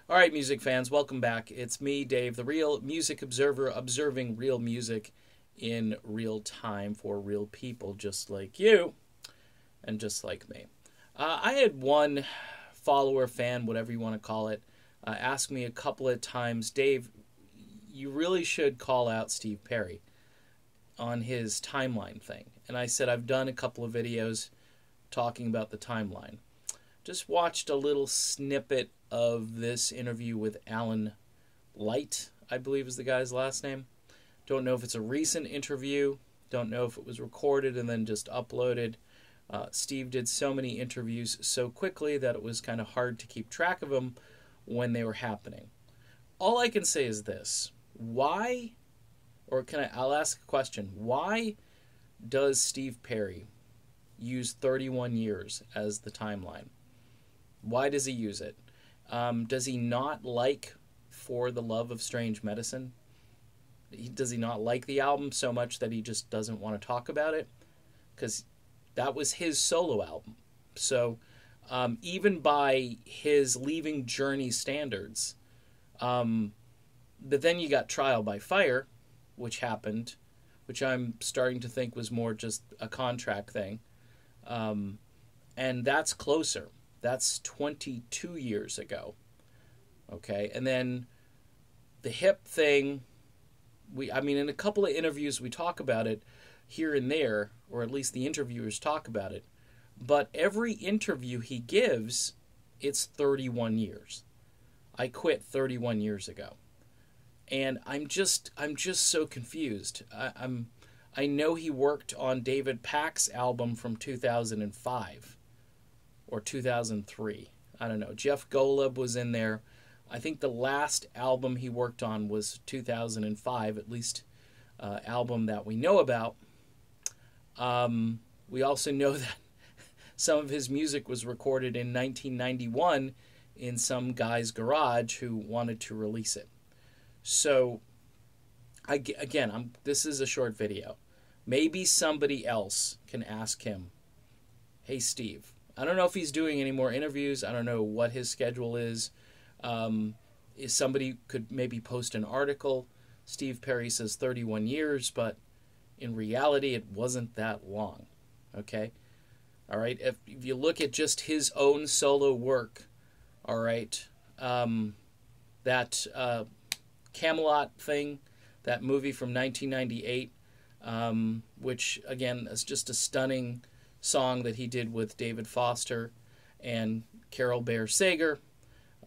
All right, music fans, welcome back. It's me, Dave, the Real Music Observer, observing real music in real time for real people just like you and just like me. I had one follower, fan, whatever you want to call it, ask me a couple of times, Dave, you really should call out Steve Perry on his timeline thing. And I said, I've done a couple of videos talking about the timeline. Just watched a little snippet of this interview with Alan Light, I believe is the guy's last name. Don't know if it's a recent interview. Don't know if it was recorded and then just uploaded. Steve did so many interviews so quickly that it was kind of hard to keep track of them when they were happening. All I can say is this. Why, or I'll ask a question. Why does Steve Perry use 31 years as the timeline? Why does he use it? Does he not like For the Love of Strange Medicine? Does he not like the album so much that he just doesn't want to talk about it? Because that was his solo album. So even by his Leaving Journey standards, but then you got Trial by Fire, which happened, which I'm starting to think was more just a contract thing. And that's closer. That's 22 years ago. Okay, and then the hip thing, in a couple of interviews we talk about it here and there, or at least the interviewers talk about it, but every interview he gives, it's 31 years. I quit 31 years ago. And I'm just so confused. I know he worked on David Pack's album from 2005 or 2003. I don't know. Jeff Golub was in there. I think the last album he worked on was 2005, at least album that we know about. We also know that some of his music was recorded in 1991 in some guy's garage who wanted to release it. So, this is a short video. Maybe somebody else can ask him, hey, Steve, I don't know if he's doing any more interviews. I don't know what his schedule is. If somebody could maybe post an article. Steve Perry says 31 years, but in reality, it wasn't that long. Okay? All right? If you look at just his own solo work, all right, that Camelot thing, that movie from 1998, which, again, is just a stunning song that he did with David Foster and Carol Bayer Sager.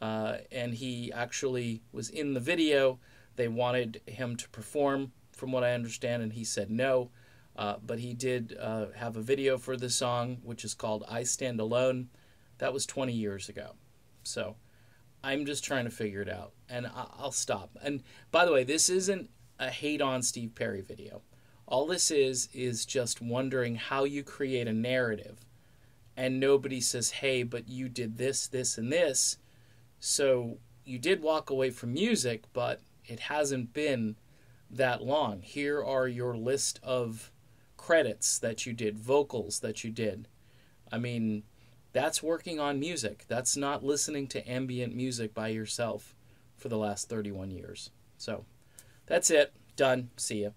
And he actually was in the video. They wanted him to perform, from what I understand, and he said no. But he did have a video for the song, which is called I Stand Alone. That was 20 years ago. So I'm just trying to figure it out, and I'll stop. And by the way, this isn't a hate on Steve Perry video. All this is just wondering how you create a narrative, and nobody says, hey, but you did this, this, and this, so you did walk away from music, but it hasn't been that long. Here are your list of credits that you did, vocals that you did. I mean, that's working on music. That's not listening to ambient music by yourself for the last 31 years. So that's it. Done. See ya.